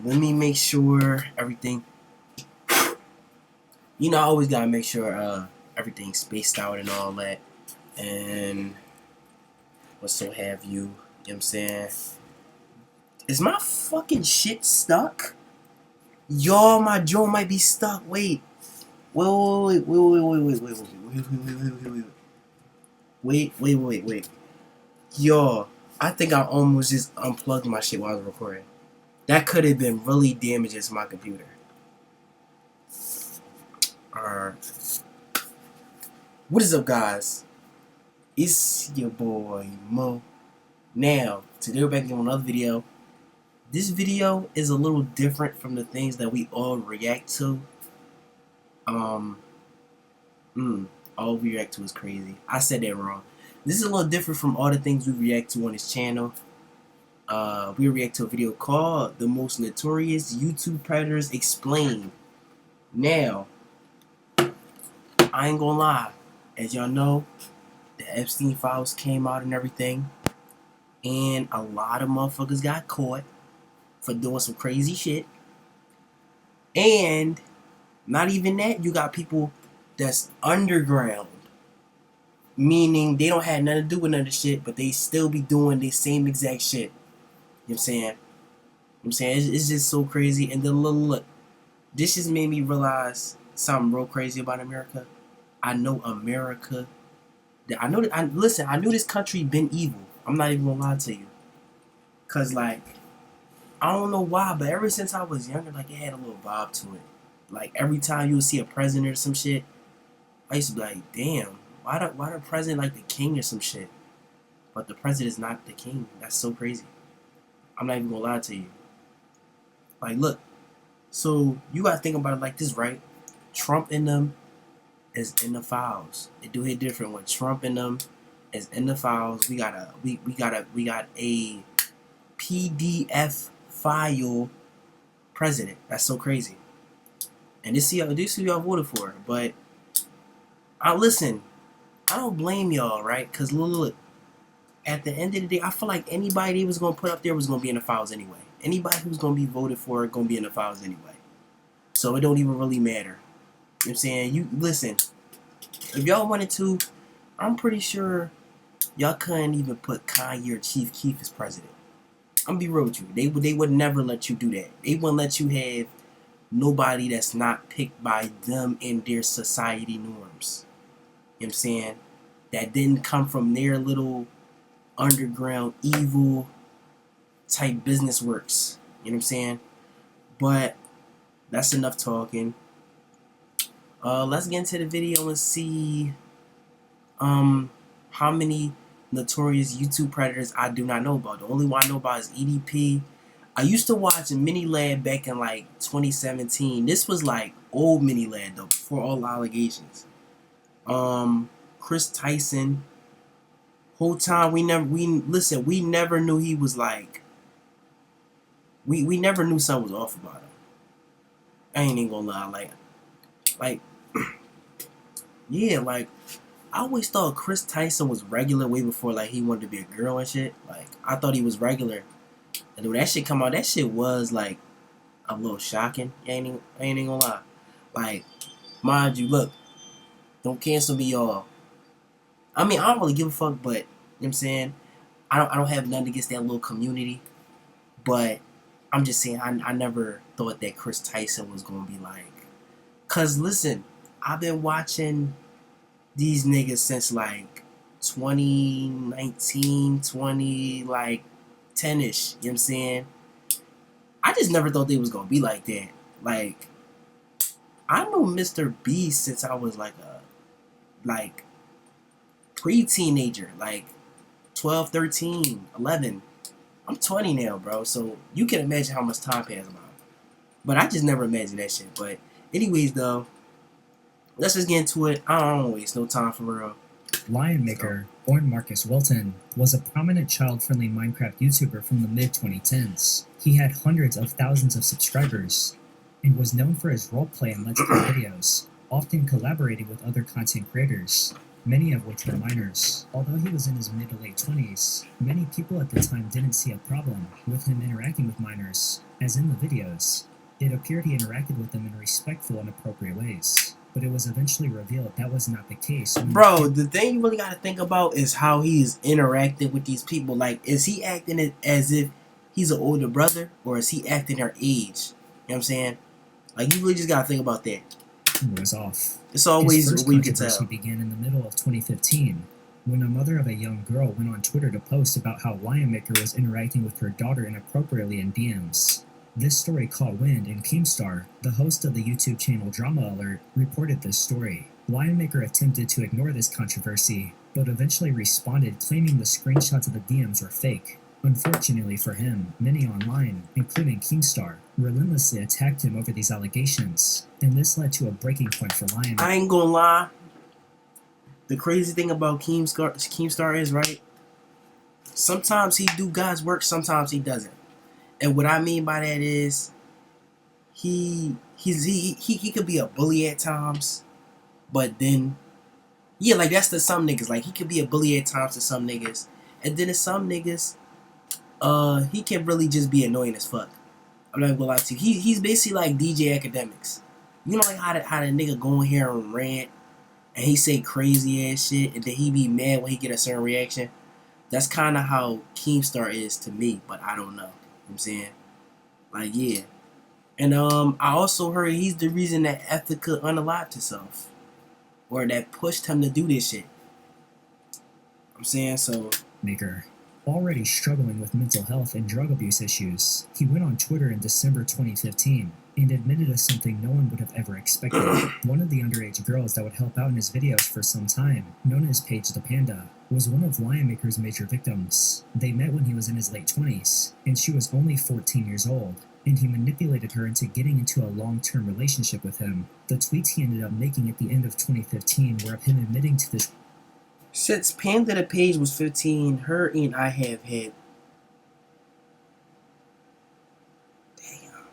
let me make sure everything. You know, I always gotta make sure everything's spaced out and all that, and what so have you. You know what I'm saying? Is my fucking shit stuck? Y'all, my jaw might be stuck. Wait. Wait. Y'all, I think I almost just unplugged my shit while I was recording. That could have been really damaging to my computer. What is up, guys? It's your boy Mo. Now, today we're back on another video. This video is a little different from the things that we all react to. All we react to is crazy. I said that wrong. This is a little different from all the things we react to on this channel. We react to a video called The Most Notorious YouTube Predators Explained. Now, I ain't gonna lie. As y'all know, the Epstein files came out and everything. And a lot of motherfuckers got caught for doing some crazy shit. And not even that, you got people that's underground. Meaning they don't have nothing to do with none of the shit, but they still be doing the same exact shit. You know what I'm saying? It's just so crazy. And then look, this just made me realize something real crazy about America. I know America. I knew this country been evil. I'm not even gonna lie to you. Cause like, I don't know why, but ever since I was younger, like it had a little vibe to it. Like every time you would see a president or some shit, I used to be like, damn, why the president like the king or some shit? But the president is not the king. That's so crazy. I'm not even gonna lie to you. Like, look, so you gotta think about it like this, right? Trump and them is in the files. It do hit different when Trump and them is in the files. We got a PDF file president. That's so crazy. And this is who y'all voted for. But I don't blame y'all, right? Cause look, at the end of the day, I feel like anybody they was gonna put up there was gonna be in the files anyway. Anybody who's gonna be voted for gonna be in the files anyway. So it don't even really matter. You know what I'm saying? You listen, if y'all wanted to, I'm pretty sure y'all couldn't even put Kanye or Chief Keef as president. I'm gonna be real with you. They would never let you do that. They wouldn't let you have nobody that's not picked by them and their society norms. You know what I'm saying? That didn't come from their little underground evil type business works. You know what I'm saying? But that's enough talking. Let's get into the video and see how many notorious YouTube predators I do not know about. The only one I know about is EDP. I used to watch Mini Lad back in like 2017. This was like old Mini Lad though, before all the allegations. Chris Tyson. Whole time we never knew he was like. We never knew something was off about him. I ain't even gonna lie, like, yeah, like, I always thought Chris Tyson was regular way before, like, he wanted to be a girl and shit. Like, I thought he was regular. And when that shit come out, that shit was, like, a little shocking. I ain't even gonna lie. Like, mind you, look, don't cancel me, y'all. I mean, I don't really give a fuck, but, you know what I'm saying? I don't have nothing against that little community. But I'm just saying, I never thought that Chris Tyson was gonna be like... Cause listen, I've been watching these niggas since like 2019, 10-ish, you know what I'm saying? I just never thought they was gonna be like that. Like, I know Mr. Beast since I was like a pre-teenager, like 12, 13, 11. I'm 20 now, bro, so you can imagine how much time passed by. But I just never imagined that shit. But anyways, though, let's just get into it. I don't waste no time for real. Lion Maker, born Marcus Wilton, was a prominent child-friendly Minecraft YouTuber from the mid-2010s. He had hundreds of thousands of subscribers, and was known for his roleplay and Let's Play videos, often collaborating with other content creators, many of which were minors. Although he was in his mid to late 20s, many people at the time didn't see a problem with him interacting with minors, As in the videos, it appeared he interacted with them in respectful and appropriate ways, but it was eventually revealed that was not the case. Bro, the thing you really gotta think about is how he is interacting with these people. Like, is he acting it as if he's an older brother, or is he acting their age? You know what I'm saying? Like, you really just gotta think about that. It was off. It's always His first where you can controversy tell. began in the middle of 2015, when a mother of a young girl went on Twitter to post about how Lionmaker was interacting with her daughter inappropriately in DMs. This story caught wind, and Keemstar, the host of the YouTube channel Drama Alert, reported this story. Lionmaker attempted to ignore this controversy, but eventually responded claiming the screenshots of the DMs were fake. Unfortunately for him, many online, including Keemstar, relentlessly attacked him over these allegations, and this led to a breaking point for Lionmaker. I ain't gonna lie. The crazy thing about Keemstar is, right? Sometimes he do God's work, sometimes he doesn't. And what I mean by that is, he could be a bully at times, but then, yeah, like that's to some niggas. Like, he could be a bully at times to some niggas, and then to some niggas, he can really just be annoying as fuck. I'm not gonna lie to you. He's basically like DJ Academics. You know, like how the nigga go in here and rant, and he say crazy ass shit, and then he be mad when he get a certain reaction. That's kind of how Keemstar is to me, but I don't know. You know what I'm saying? Like, yeah. And I also heard he's the reason that Ethica unalived herself, or that pushed him to do this shit. I'm saying, so. Maker, already struggling with mental health and drug abuse issues, he went on Twitter in December 2015 and admitted to something no one would have ever expected. One of the underage girls that would help out in his videos for some time, known as Paige the Panda, was one of Lionmaker's major victims. They met when he was in his late 20s, and she was only 14 years old, and he manipulated her into getting into a long-term relationship with him. The tweets he ended up making at the end of 2015 were of him admitting to this. Since Panda the Page was 15, her and I have had. Damn.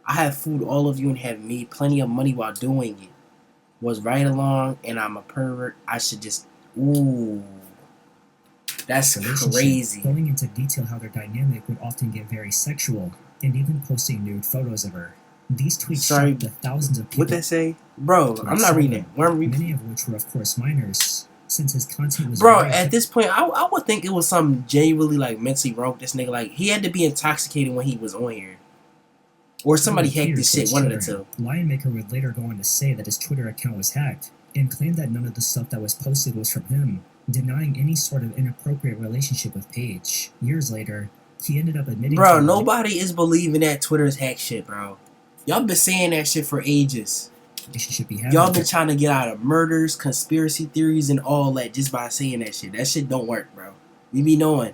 I have fooled all of you and have made plenty of money while doing it. Was right along, and I'm a pervert. I should just. Ooh. That's crazy. Going into detail how their dynamic would often get very sexual, and even posting nude photos of her. These tweets shocked the thousands of people. What they say? Bro, I'm not reading it. Many of which were, of course, minors. Since his content was at this point, I would think it was something genuinely like mentally wrong with this nigga. Like, he had to be intoxicated when he was on here, or somebody hacked this shit. One of the two. Lionmaker would later go on to say that his Twitter account was hacked and claimed that none of the stuff that was posted was from him, denying any sort of inappropriate relationship with Paige. Years later, he ended up admitting. Bro, nobody is believing that Twitter's hack shit, bro. Y'all been saying that shit for ages. Y'all been trying to get out of murders, conspiracy theories, and all that just by saying that shit. That shit don't work, bro. We be knowing.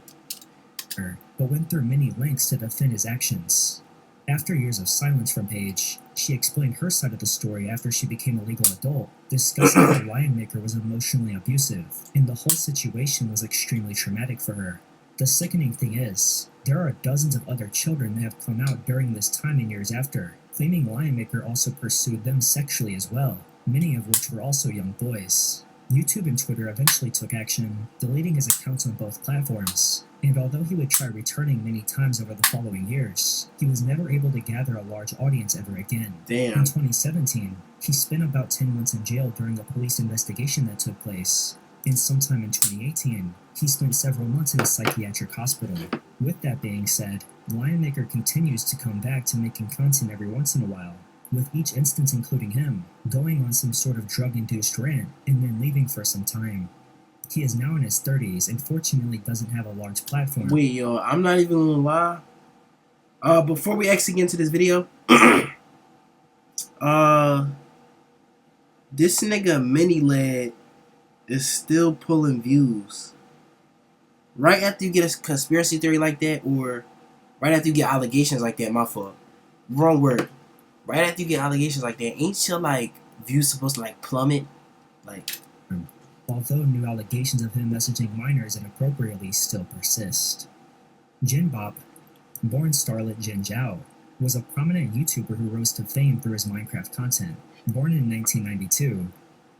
But went through many lengths to defend his actions. After years of silence from Paige, she explained her side of the story after she became a legal adult, discussing how Lionmaker was emotionally abusive, and the whole situation was extremely traumatic for her. The sickening thing is, there are dozens of other children that have come out during this time and years after, claiming Lionmaker also pursued them sexually as well, many of which were also young boys. YouTube and Twitter eventually took action, deleting his accounts on both platforms, and although he would try returning many times over the following years, he was never able to gather a large audience ever again. Damn. In 2017, he spent about 10 months in jail during a police investigation that took place, and sometime in 2018, he spent several months in a psychiatric hospital. With that being said, Lionmaker continues to come back to making content every once in a while, with each instance including him going on some sort of drug-induced rant and then leaving for some time. He is now in his 30s and fortunately doesn't have a large platform. Wait, yo, I'm not even gonna lie. Before we actually get into this video, this nigga Mini Lad is still pulling views. Right after you get a conspiracy theory like that, or right after you get allegations like that, my fault. Wrong word. Right after you get allegations like that, ain't your, like, views supposed to, like, plummet? Like... Although new allegations of him messaging minors inappropriately still persist. Jin Bop, born starlet Jin Zhao, was a prominent YouTuber who rose to fame through his Minecraft content. Born in 1992,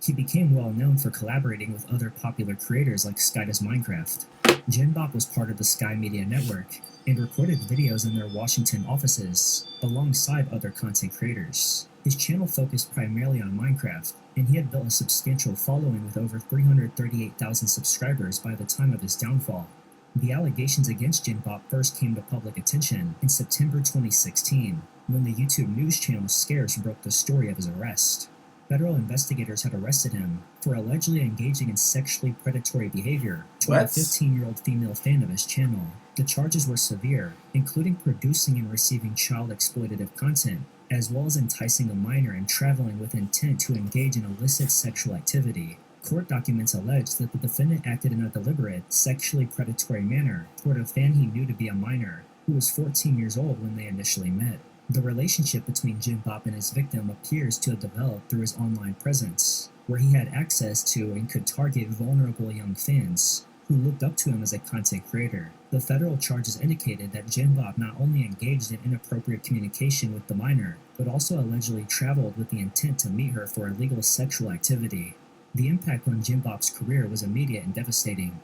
He became well known for collaborating with other popular creators like Sky Does Minecraft. Jinbop was part of the Sky Media Network and recorded videos in their Washington offices alongside other content creators. His channel focused primarily on Minecraft, and he had built a substantial following with over 338,000 subscribers by the time of his downfall. The allegations against Jinbop first came to public attention in September 2016, when the YouTube news channel Scarce broke the story of his arrest. Federal investigators had arrested him for allegedly engaging in sexually predatory behavior toward a 15-year-old female fan of his channel. The charges were severe, including producing and receiving child exploitative content, as well as enticing a minor and traveling with intent to engage in illicit sexual activity. Court documents allege that the defendant acted in a deliberate, sexually predatory manner toward a fan he knew to be a minor, who was 14 years old when they initially met. The relationship between Jinbop and his victim appears to have developed through his online presence, where he had access to and could target vulnerable young fans who looked up to him as a content creator. The federal charges indicated that Jinbop not only engaged in inappropriate communication with the minor, but also allegedly traveled with the intent to meet her for illegal sexual activity. The impact on Jinbop's career was immediate and devastating.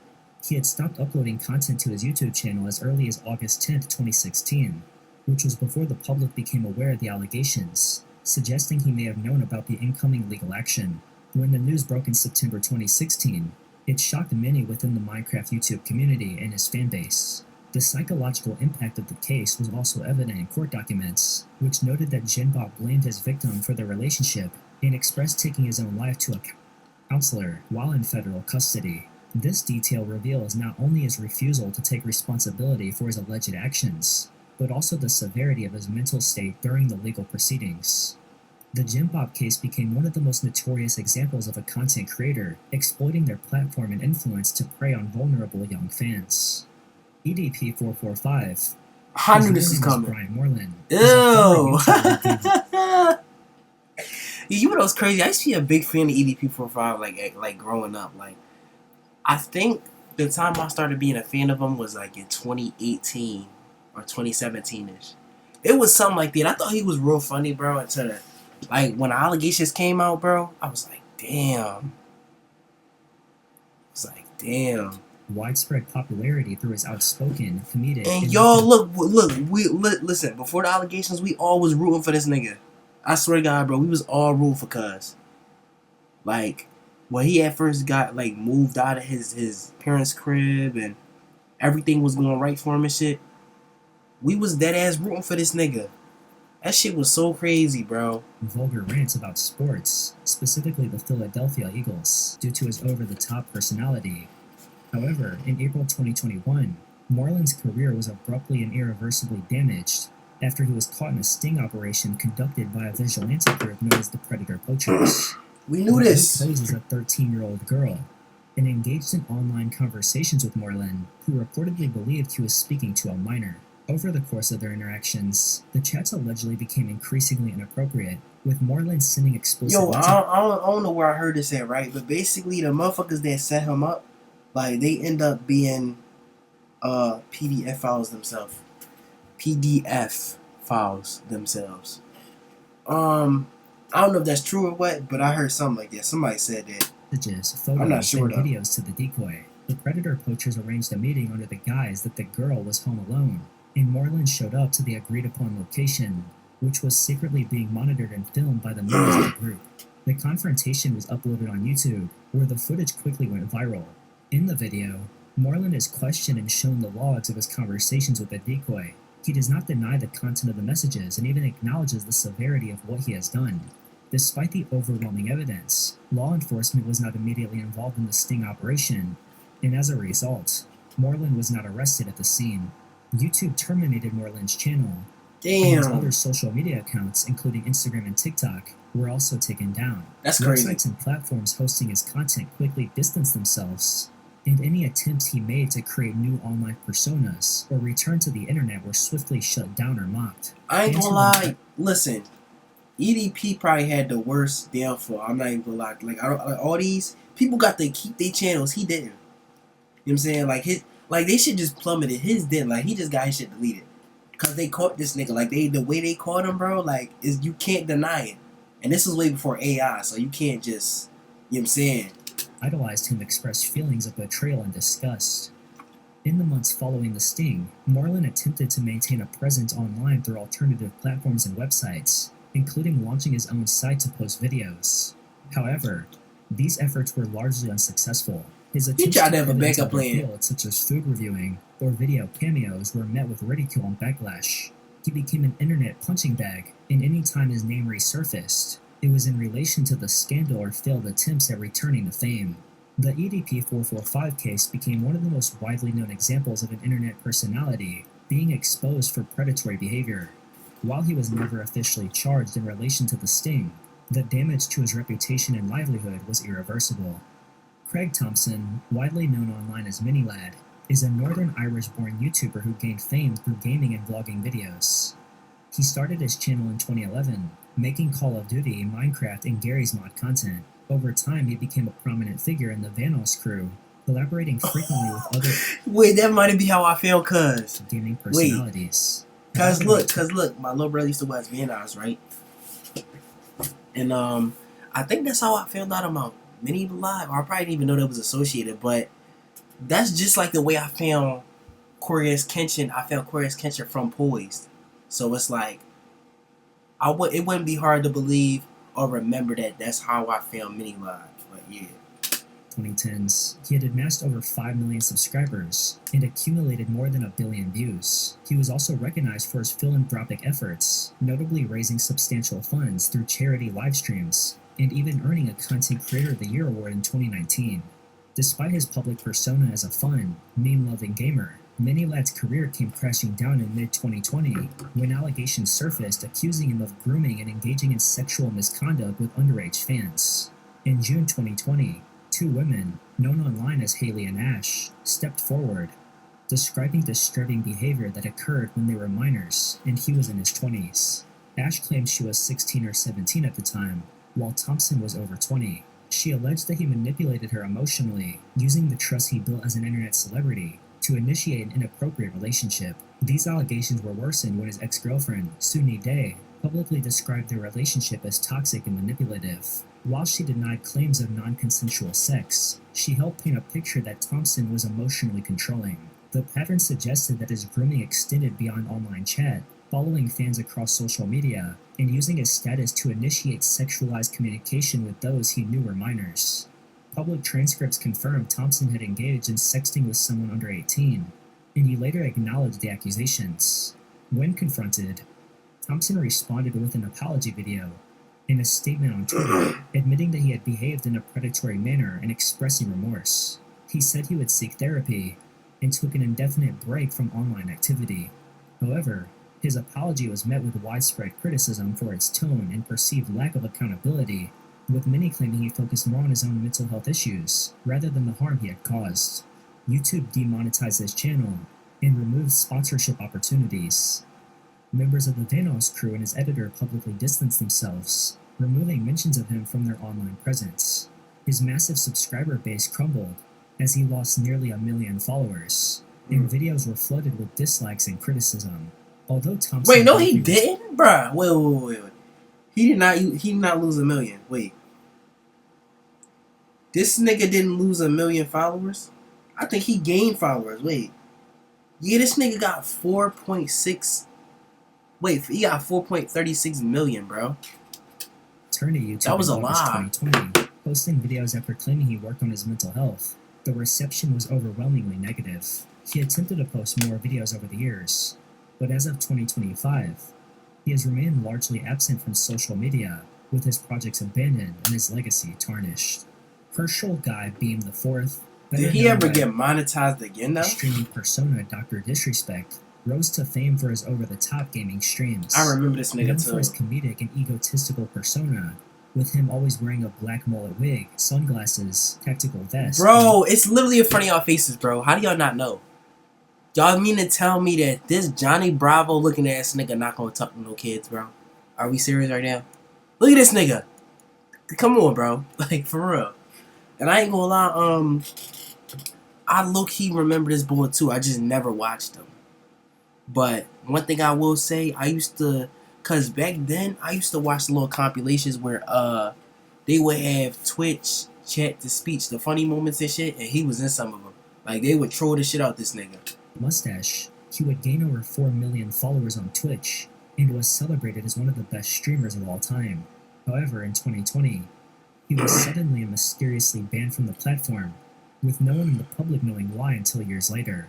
He had stopped uploading content to his YouTube channel as early as August 10, 2016, which was before the public became aware of the allegations, suggesting he may have known about the incoming legal action. When the news broke in September 2016, it shocked many within the Minecraft YouTube community and his fanbase. The psychological impact of the case was also evident in court documents, which noted that Jinbop blamed his victim for their relationship and expressed taking his own life to a counselor while in federal custody. This detail reveals not only his refusal to take responsibility for his alleged actions, but also the severity of his mental state during the legal proceedings. The Jinbop case became one of the most notorious examples of a content creator exploiting their platform and influence to prey on vulnerable young fans. EDP445. I knew this was coming. Brian Moreland. Ew! You know what's crazy? I used to be a big fan of EDP45 like growing up. Like, I think the time I started being a fan of him was like in 2018 or 2017-ish. It was something like that. I thought he was real funny, bro, until like when the allegations came out, bro, I was like, damn. Widespread popularity through his outspoken, comedic, and y'all listen. Before the allegations, we all was rooting for this nigga. I swear to God, bro, we was all rooting for Cuz. Like, when he at first got like moved out of his parents' crib and everything was going right for him and shit, we was dead ass rooting for this nigga. That shit was so crazy, bro. Vulgar rants about sports, specifically the Philadelphia Eagles, due to his over-the-top personality. However, in April 2021, Moreland's career was abruptly and irreversibly damaged after he was caught in a sting operation conducted by a vigilante group known as the Predator Poachers. We knew this. He poses a 13-year-old girl and engaged in online conversations with Moreland, who reportedly believed he was speaking to a minor. Over the course of their interactions, the chats allegedly became increasingly inappropriate, with Moreland sending explicit... Yo, I don't know where I heard this at, right? But basically, the motherfuckers that set him up, like, they end up being PDF files themselves. PDF files themselves. I don't know if that's true or what, but I heard something like that. Somebody said that. Messages, photos, I'm not sure, and videos to the decoy. The Predator Poachers arranged a meeting under the guise that the girl was home alone, and Moreland showed up to the agreed-upon location, which was secretly being monitored and filmed by the members of the group. The confrontation was uploaded on YouTube, where the footage quickly went viral. In the video, Moreland is questioned and shown the logs of his conversations with the decoy. He does not deny the content of the messages and even acknowledges the severity of what he has done. Despite the overwhelming evidence, law enforcement was not immediately involved in the sting operation, and as a result, Moreland was not arrested at the scene. YouTube terminated Moreland's channel. Damn. And his other social media accounts, including Instagram and TikTok, were also taken down. That's crazy. Websites and platforms hosting his content quickly distanced themselves, and any attempts he made to create new online personas or return to the internet were swiftly shut down or mocked. I ain't gonna lie. Listen, EDP probably had the worst downfall. I'm not even gonna lie. Like all these people got to keep their channels. He didn't. You know what I'm saying? Like they shit just plummeted. His didn't. Like he just got his shit deleted. Cause they caught this nigga. Like the way they caught him, bro. Like you can't deny it. And this was way before AI, so you can't just You know what I'm saying? Idolized him expressed feelings of betrayal and disgust. In the months following the sting, Marlon attempted to maintain a presence online through alternative platforms and websites, including launching his own site to post videos. However, these efforts were largely unsuccessful. His He attempts tried to to have a pivot into backup other plan. fields such as food reviewing or video cameos were met with ridicule and backlash. He became an internet punching bag, and any time his name resurfaced, it was in relation to the scandal or failed attempts at returning to fame. The EDP-445 case became one of the most widely known examples of an internet personality being exposed for predatory behavior. While he was never officially charged in relation to the sting, the damage to his reputation and livelihood was irreversible. Craig Thompson, widely known online as Minilad, is a Northern Irish-born YouTuber who gained fame through gaming and vlogging videos. He started his channel in 2011, making Call of Duty, Minecraft, and Garry's Mod content. Over time, he became a prominent figure in the Vanoss crew, collaborating frequently with other Wait, that might be how I feel, cuz. gaming personalities. Cuz look, my little brother used to watch Vanoss, right? And I think that's how I found out about Mini Live. Or I probably didn't even know that was associated, but that's just like the way I found Corias Kenshin. I found Corias Kenshin from Poised. So it's like it wouldn't be hard to believe or remember that that's how I found Mini Live. But yeah. 2010s, he had amassed over 5 million subscribers and accumulated more than 1 billion views. He was also recognized for his philanthropic efforts, notably raising substantial funds through charity live streams, and even earning a Content Creator of the Year award in 2019. Despite his public persona as a fun, meme-loving gamer, Minilad's career came crashing down in mid-2020 when allegations surfaced accusing him of grooming and engaging in sexual misconduct with underage fans. In June 2020, 2 women, known online as Haley and Ash, stepped forward, describing disturbing behavior that occurred when they were minors and he was in his 20s. Ash claimed she was 16 or 17 at the time, while Thompson was over 20. She alleged that he manipulated her emotionally, using the trust he built as an internet celebrity to initiate an inappropriate relationship. These allegations were worsened when his ex-girlfriend, Suni Day, publicly described their relationship as toxic and manipulative. While she denied claims of non-consensual sex, she helped paint a picture that Thompson was emotionally controlling. The pattern suggested that his grooming extended beyond online chat, following fans across social media, and using his status to initiate sexualized communication with those he knew were minors. Public transcripts confirmed Thompson had engaged in sexting with someone under 18, and he later acknowledged the accusations. When confronted, Thompson responded with an apology video in a statement on Twitter, admitting that he had behaved in a predatory manner and expressing remorse. He said he would seek therapy and took an indefinite break from online activity. However, his apology was met with widespread criticism for its tone and perceived lack of accountability, with many claiming he focused more on his own mental health issues rather than the harm he had caused. YouTube demonetized his channel and removed sponsorship opportunities. Members of the Vanoss crew and his editor publicly distanced themselves, removing mentions of him from their online presence. His massive subscriber base crumbled as he lost nearly 1 million followers, and videos were flooded with dislikes and criticism. Although Thompson Wait, no, he didn't, bruh. Wait. He did not lose 1 million. Wait, this nigga didn't lose 1 million followers. I think he gained followers. Wait, yeah, this nigga got 4.6. Wait, he got 4.36 million, bro. Turned to YouTube That was in a August lie. 2020, posting videos after claiming he worked on his mental health. The reception was overwhelmingly negative. He attempted to post more videos over the years, but as of 2025, he has remained largely absent from social media, with his projects abandoned and his legacy tarnished. Herschel Guy Beam IV, Did he ever get monetized again, though? streaming persona Dr. Disrespect, rose to fame for his over-the-top gaming streams. I remember this Known nigga for too. his comedic and egotistical persona, with him always wearing a black mullet wig, sunglasses, tactical vest. Bro, it's literally in front of y'all faces, bro. How do y'all not know? Y'all mean to tell me that this Johnny Bravo looking ass nigga not gonna talk to no kids, bro? Are we serious right now? Look at this nigga. Come on, bro. Like, for real. And I ain't gonna lie, I low-key remember this boy too. I just never watched him. But one thing I will say, cause back then I used to watch little compilations where they would have Twitch chant to speech, the funny moments and shit, and he was in some of them. Like, they would troll the shit out this nigga. Mustache, he would gain over 4 million followers on Twitch and was celebrated as one of the best streamers of all time. However, in 2020, he was suddenly and mysteriously banned from the platform, with no one in the public knowing why until years later.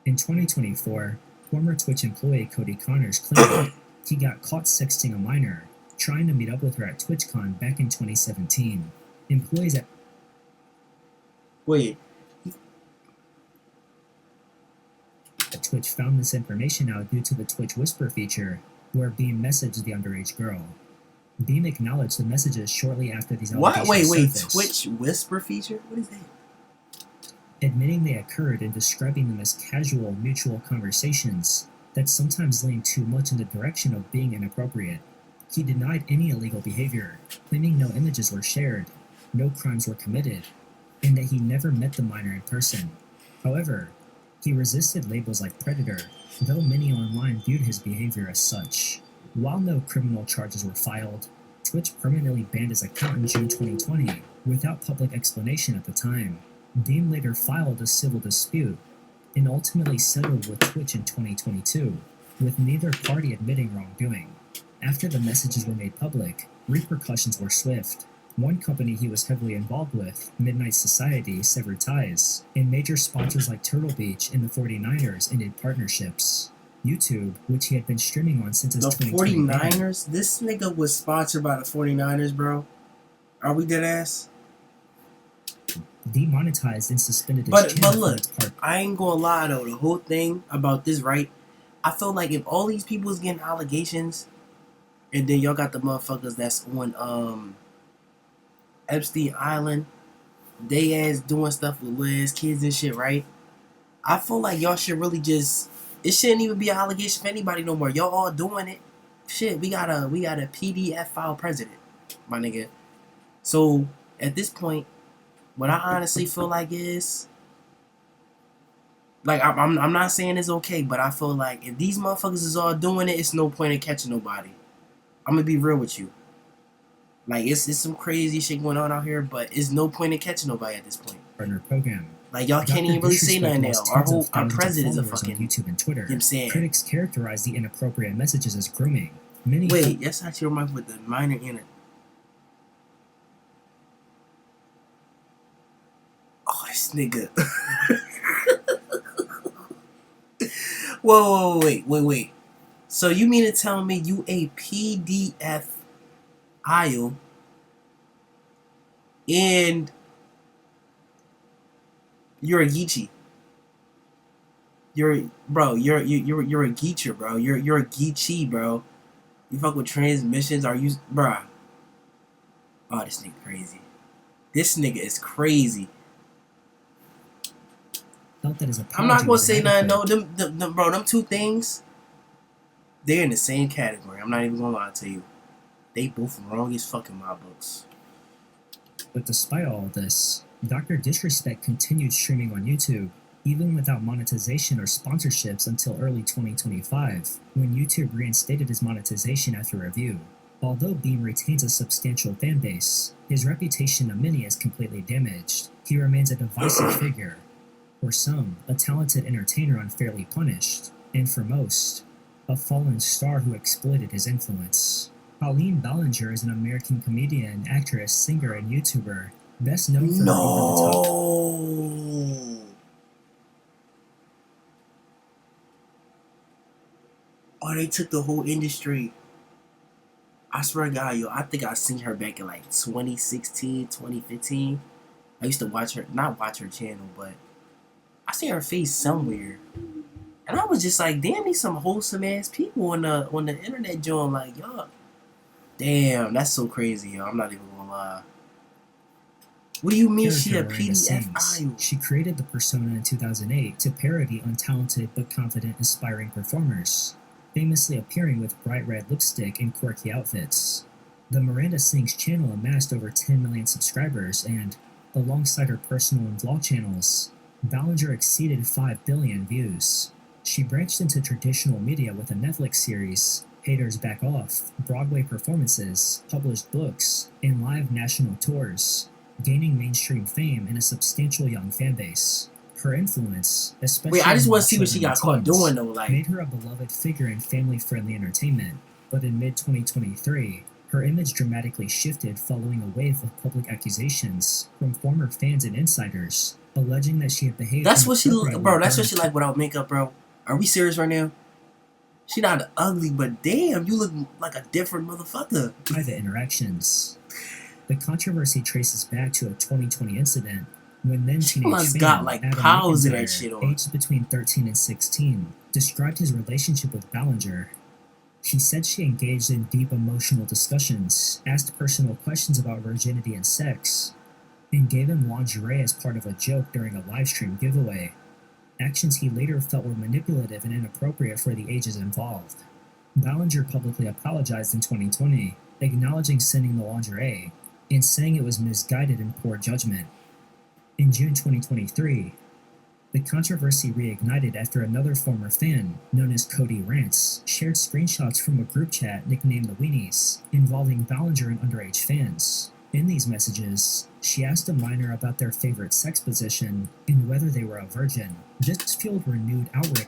In 2024, former Twitch employee Cody Connors claimed he got caught sexting a minor, trying to meet up with her at TwitchCon back in 2017. Employees at Wait, Twitch found this information out due to the Twitch Whisper feature, where Beam messaged the underage girl. Beam acknowledged the messages shortly after these allegations what? Wait, surfaced, Twitch Whisper feature? What is that? admitting they occurred and describing them as casual, mutual conversations that sometimes lean too much in the direction of being inappropriate. He denied any illegal behavior, claiming no images were shared, no crimes were committed, and that he never met the minor in person. However, he resisted labels like predator, though many online viewed his behavior as such. While no criminal charges were filed, Twitch permanently banned his account in June 2020, without public explanation at the time. Beam later filed a civil dispute, and ultimately settled with Twitch in 2022, with neither party admitting wrongdoing. After the messages were made public, repercussions were swift. One company he was heavily involved with, Midnight Society, severed ties, and major sponsors like Turtle Beach and the 49ers ended partnerships. YouTube, which he had been streaming on since his The 2020 ban, 49ers? This nigga was sponsored by the 49ers, bro. Are we dead ass? demonetized and suspended his But channel for look, its part. I ain't gonna lie though, the whole thing about this, right? I feel like if all these people is getting allegations, and then y'all got the motherfuckers that's on Epstein Island, they ass doing stuff with Liz, kids and shit, right? I feel like y'all should really just, it shouldn't even be an allegation for anybody no more. Y'all all doing it. Shit, we got a PDF file president, my nigga. So at this point, what I honestly feel like is, like, I'm not saying it's okay, but I feel like if these motherfuckers is all doing it, it's no point in catching nobody. I'm gonna be real with you. Like, it's some crazy shit going on out here, but it's no point in catching nobody at this point. Partner program. Like, y'all can't even really say nothing now. Our president is a fucking, on YouTube and Twitter. You know what I'm saying? Critics characterize the inappropriate messages as grooming. Many Wait, that's actually reminds me with the minor in it. Oh, this nigga. Whoa, wait. So you mean to tell me you a PDF aisle and you're a geechee? You're a geecher, bro. You're a geechee, bro. You fuck with transmissions? Are you, bruh? Oh, this nigga crazy. This nigga is crazy. felt that his I'm apology not gonna was say nothing. No, inadequate. bro, them two things, they're in the same category. I'm not even gonna lie to you. They both wrong as fuck in my books. But despite all of this, Dr. Disrespect continued streaming on YouTube, even without monetization or sponsorships until early 2025, when YouTube reinstated his monetization after review. Although Beam retains a substantial fanbase, his reputation to many is completely damaged. He remains a divisive figure. For some, a talented entertainer unfairly punished, and for most, a fallen star who exploited his influence. Colleen Ballinger is an American comedian, actress, singer, and YouTuber, best known for No. Oh, they took the whole industry. I swear to God, yo, I think I seen her back in like 2016, 2015. I used to watch her, not watch her channel, but I see her face somewhere. And I was just like, damn, these some wholesome ass people on the internet doing like, yo. Damn, that's so crazy, yo. I'm not even gonna lie. What do you mean she a PDF idol? She created the persona in 2008 to parody untalented but confident, aspiring performers, famously appearing with bright red lipstick and quirky outfits. The Miranda Sings channel amassed over 10 million subscribers, and, alongside her personal and vlog channels, Ballinger exceeded 5 billion views. She branched into traditional media with a Netflix series, Haters Back Off, Broadway performances, published books, and live national tours. gaining mainstream fame and a substantial young fanbase. Her influence, Wait, I especially just want among to see what she children and got caught doing teens, though. Like, made her a beloved figure in family-friendly entertainment. But in mid-2023, her image dramatically shifted following a wave of public accusations from former fans and insiders, alleging that she had behaved that's what she, inappropriately bro. That's what during she like without makeup, bro. Are we serious right now? She not ugly, but damn, you look like a different motherfucker. private interactions. The controversy traces back to a 2020 incident when then She teenage must got fan like Adam powers in that McIntyre, shit on. aged between 13 and 16, described his relationship with Ballinger. He said she engaged in deep emotional discussions, asked personal questions about virginity and sex, and gave him lingerie as part of a joke during a livestream giveaway. Actions he later felt were manipulative and inappropriate for the ages involved. Ballinger publicly apologized in 2020, acknowledging sending the lingerie and saying it was misguided and poor judgment. In June 2023, the controversy reignited after another former fan, known as Cody Rants, shared screenshots from a group chat nicknamed the Weenies, involving Ballinger and underage fans. In these messages, she asked a minor about their favorite sex position and whether they were a virgin. This fueled renewed outrage.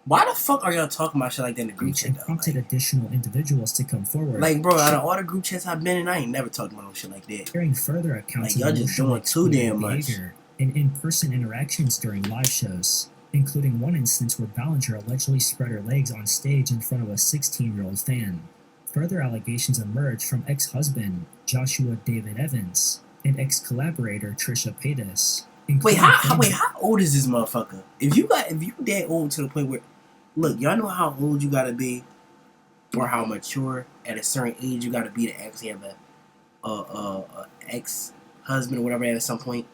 Why the fuck are y'all talking about shit like that in the group chat And though? prompted Like, additional individuals to come forward. like, bro, out of all the group chats I've been in, I ain't never talked about no shit like that. Sharing further accounts Like, of y'all just emotionally doing too exploitative damn much. behavior and in-person interactions during live shows, including one instance where Ballinger allegedly spread her legs on stage in front of a 16-year-old fan. Further allegations emerged from ex-husband Joshua David Evans and ex-collaborator Trisha Paytas. Wait, how old is this motherfucker? If you that old to the point where, look, y'all know how old you gotta be, or how mature at a certain age you gotta be to actually have a ex husband or whatever at some point.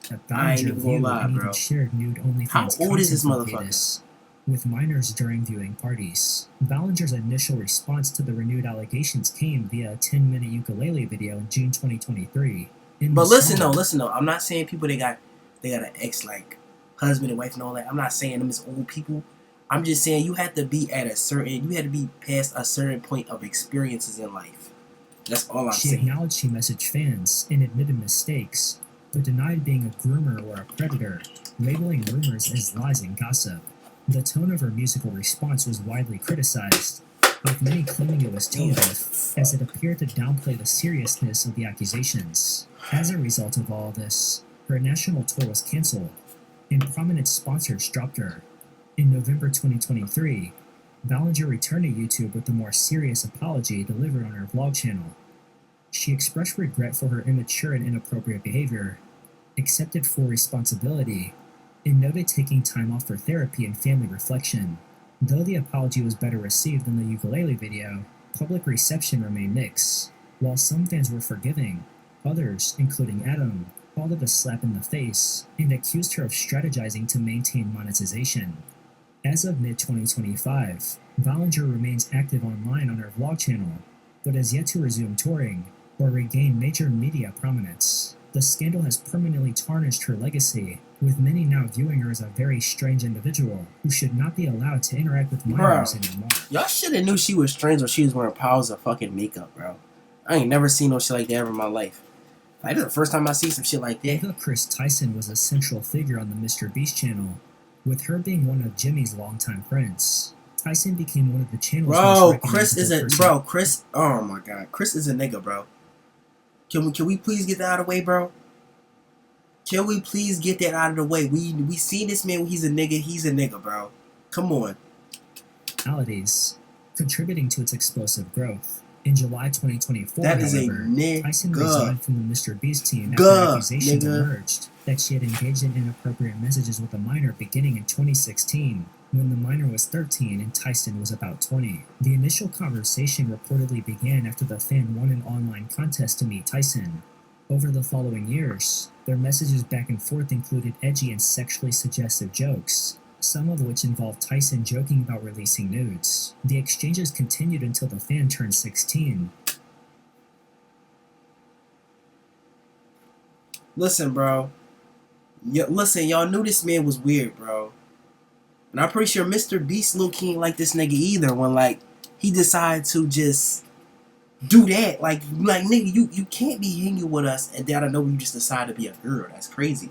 That I ain't Ballinger even gonna viewed lie, and bro. even shared nude OnlyFans How old is this content from motherfucker? Paytas with minors during viewing parties. Ballinger's initial response to the renewed allegations came via a 10-minute ukulele video in June 2023. But listen though, I'm not saying people they got an ex like husband and wife and all that. I'm not saying them as old people. I'm just saying you had to be past a certain point of experiences in life. That's all I'm She saying. acknowledged she messaged fans and admitted mistakes, but denied being a groomer or a predator, labeling rumors as lies and gossip. The tone of her musical response was widely criticized, with many claiming it was tone deaf, as it appeared to downplay the seriousness of the accusations. As a result of all this, her national tour was cancelled, and prominent sponsors dropped her. In November 2023, Ballinger returned to YouTube with a more serious apology delivered on her vlog channel. She expressed regret for her immature and inappropriate behavior, accepted full responsibility, and noted taking time off for therapy and family reflection. Though the apology was better received than the ukulele video, public reception remained mixed. While some fans were forgiving, others, including Adam, called it a slap in the face and accused her of strategizing to maintain monetization. As of mid-2025, Ballinger remains active online on her vlog channel, but has yet to resume touring or regain major media prominence. The scandal has permanently tarnished her legacy, with many now viewing her as a very strange individual who should not be allowed to interact with minors anymore. Y'all should have knew she was strange when she was wearing piles of fucking makeup, bro. I ain't never seen no shit like that ever in my life. Like, this is the first time I see some shit like that. Ava Chris Tyson was a central figure on the Mr. Beast channel, with her being one of Jimmy's longtime friends. Tyson became one of the channel's Bro, most Chris is a recognizable Chris. Oh my god, Chris is a nigga, bro. Can we please get that out of the way, bro? Can we please get that out of the way? We see this man. He's a nigga, bro. Come on. personalities, contributing to its explosive growth. In July 2024, That is however, a nigga. Tyson resigned from the Mr. Beast team after accusations emerged that she had engaged in inappropriate messages with a minor beginning in 2016, when the minor was 13 and Tyson was about 20. The initial conversation reportedly began after the fan won an online contest to meet Tyson. Over the following years, their messages back and forth included edgy and sexually suggestive jokes, some of which involved Tyson joking about releasing nudes. The exchanges continued until the fan turned 16. Listen, bro. Listen, y'all knew this man was weird, bro. And I'm pretty sure Mr. Beast low key ain't like this nigga either when like he decided to just do that. Like nigga, you can't be hanging with us and then out of nowhere you just decide to be a girl. That's crazy.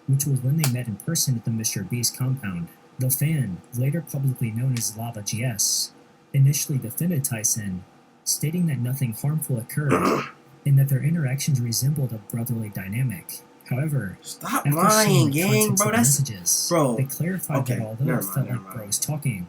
Which was when they met in person at the Mr. Beast compound. The fan, later publicly known as Lava GS, initially defended Tyson, stating that nothing harmful occurred and that their interactions resembled a brotherly dynamic. However, Stop after lying, seeing the gang, contents bro. of the That's messages, bro. they clarified Okay, that although never it mind, felt never like mind. bros talking,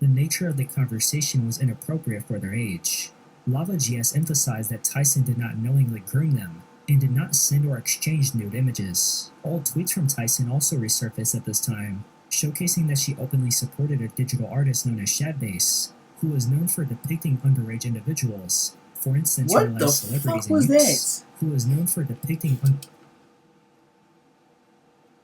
the nature of the conversation was inappropriate for their age. Lava GS emphasized that Tyson did not knowingly groom them and did not send or exchange nude images. All tweets from Tyson also resurfaced at this time, showcasing that she openly supported a digital artist known as Shadbase, who was known for depicting underage individuals. For instance, What the realized celebrities fuck and was youths, that? who was known for depicting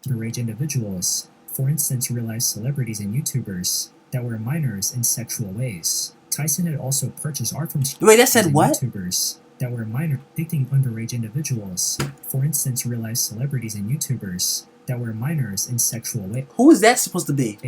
underage individuals. For instance, realized celebrities and YouTubers that were minors in sexual ways. Tyson had also purchased art from Wait, that said and what? YouTubers that were minor depicting underage individuals. For instance, realized celebrities and YouTubers that were minors in sexual ways. Who is that supposed to be?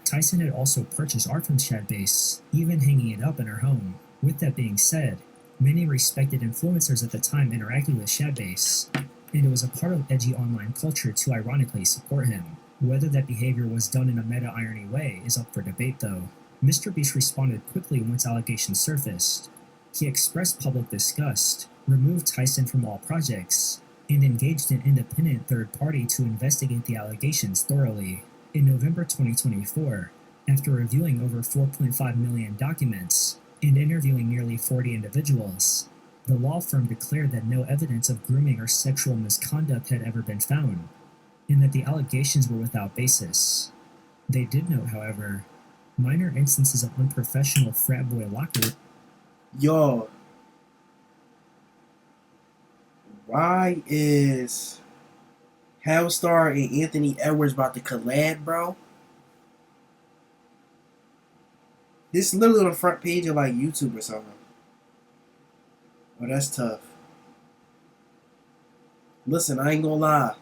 Tyson had also purchased art from Shadbase, even hanging it up in her home. With that being said, many respected influencers at the time interacted with Shadbase, and it was a part of edgy online culture to ironically support him. Whether that behavior was done in a meta-irony way is up for debate though. Mr. Beast responded quickly once allegations surfaced. He expressed public disgust, removed Tyson from all projects, and engaged an independent third party to investigate the allegations thoroughly. In November 2024, after reviewing over 4.5 million documents and interviewing nearly 40 individuals, the law firm declared that no evidence of grooming or sexual misconduct had ever been found, and that the allegations were without basis. They did note, however, minor instances of unprofessional frat boy locker. Yo, why is Hellstar and Anthony Edwards about to collab, bro? This is literally on the front page of like YouTube or something. Oh, that's tough. Listen, I ain't gonna lie.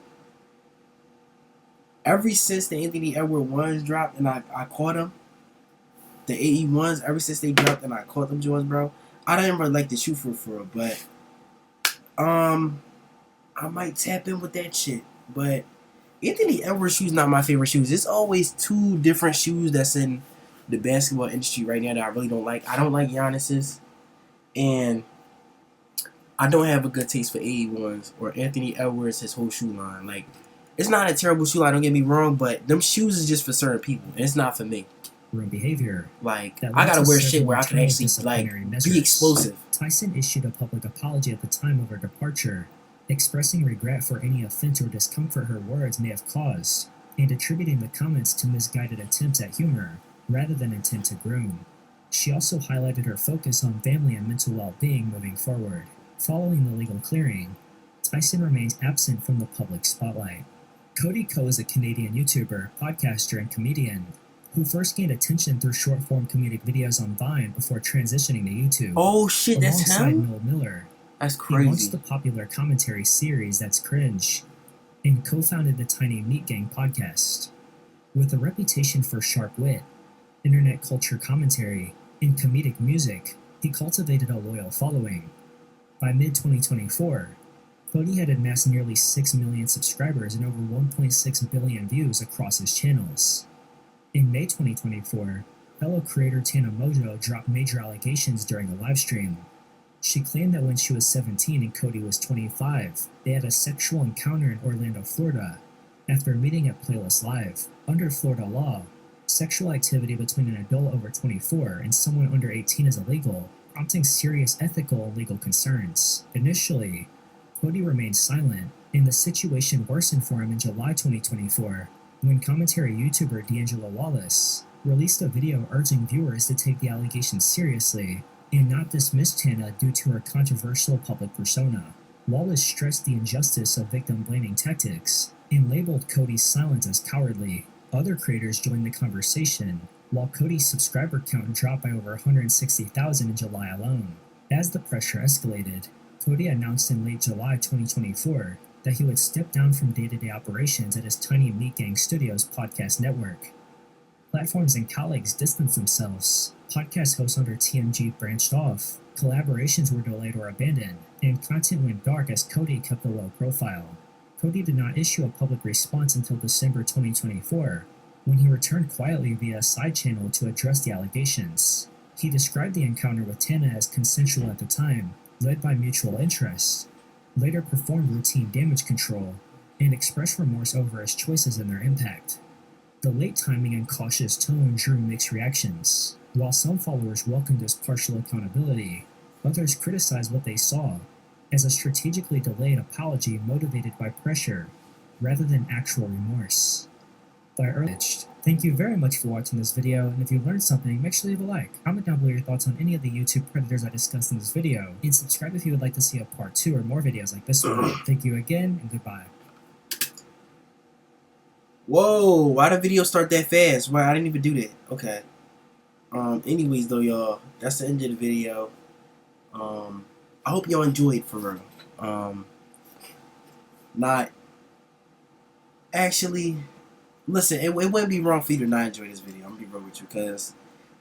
Ever since the Anthony Edwards ones dropped and I caught them, the AE ones, ever since they dropped and I caught them joints, bro, I didn't really like the shoe for it, but I might tap in with that shit. But Anthony Edwards shoes not my favorite shoes. It's always two different shoes that's in the basketball industry right now that I really don't like. I don't like Giannis's, and I don't have a good taste for AE1s or Anthony Edwards, his whole shoe line. Like, it's not a terrible shoe line, don't get me wrong, but them shoes is just for certain people. And it's not for me. Behavior. Like, I gotta wear shit where I can actually, like, be explosive. Tyson issued a public apology at the time of her departure, expressing regret for any offense or discomfort her words may have caused, and attributing the comments to misguided attempts at humor, rather than intent to groom. She also highlighted her focus on family and mental well-being moving forward. Following the legal clearing, Tyson remains absent from the public spotlight. Cody Ko is a Canadian YouTuber, podcaster, and comedian who first gained attention through short-form comedic videos on Vine before transitioning to YouTube. Oh shit, that's alongside him? Noel Miller. That's He crazy. launched the popular commentary series That's Cringe and co-founded the Tiny Meat Gang podcast. With a reputation for sharp wit, internet culture commentary, and comedic music, he cultivated a loyal following. By mid-2024, Cody had amassed nearly 6 million subscribers and over 1.6 billion views across his channels. In May 2024, fellow creator Tana Mojo dropped major allegations during a livestream. She claimed that when she was 17 and Cody was 25, they had a sexual encounter in Orlando, Florida, after meeting at Playlist Live. Under Florida law, sexual activity between an adult over 24 and someone under 18 is illegal, prompting serious ethical and legal concerns. Initially, Cody remained silent, and the situation worsened for him in July 2024, when commentary YouTuber D'Angelo Wallace released a video urging viewers to take the allegations seriously and not dismiss Tana due to her controversial public persona. Wallace stressed the injustice of victim-blaming tactics and labeled Cody's silence as cowardly. Other creators joined the conversation, while Cody's subscriber count dropped by over 160,000 in July alone. As the pressure escalated, Cody announced in late July 2024 that he would step down from day-to-day operations at his Tiny Meat Gang Studios podcast network. Platforms and colleagues distanced themselves. Podcast hosts under TMG branched off. Collaborations were delayed or abandoned, and content went dark as Cody kept a low profile. Cody did not issue a public response until December 2024, when he returned quietly via a side channel to address the allegations. He described the encounter with Tana as consensual at the time, led by mutual interests, later performed routine damage control, and expressed remorse over his choices and their impact. The late timing and cautious tone drew mixed reactions. While some followers welcomed his partial accountability, others criticized what they saw as a strategically delayed apology motivated by pressure rather than actual remorse. Thank you very much for watching this video, and if you learned something, make sure to leave a like. Comment down below your thoughts on any of the YouTube predators I discussed in this video, and subscribe if you would like to see a part 2 or more videos like this one. Thank you again, and goodbye. Whoa, why the video start that fast? Why, I didn't even do that. Okay. Anyways though, y'all, that's the end of the video. I hope y'all enjoyed for real. Not actually, listen, it wouldn't be wrong for you to not enjoy this video. I'm gonna be real with you, because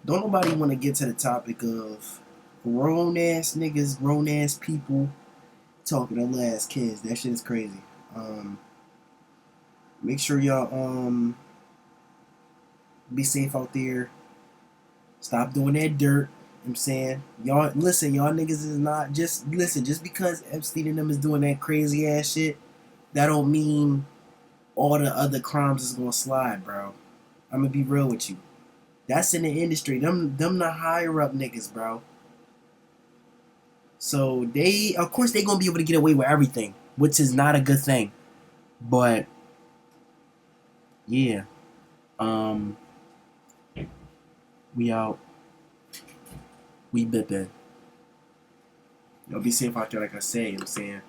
don't nobody want to get to the topic of grown ass niggas, grown ass people talking to little ass kids. That shit is crazy. Make sure y'all be safe out there. Stop doing that dirt. You know what I'm saying? Y'all listen, y'all niggas is not just because Epstein and them is doing that crazy ass shit, that don't mean all the other crimes is gonna slide, bro. I'm gonna be real with you. That's in the industry. Them the higher up niggas, bro. So they, of course, they gonna be able to get away with everything, which is not a good thing. But yeah, we out. We bippin'. Y'all be safe out there, like I say. You know what I'm saying.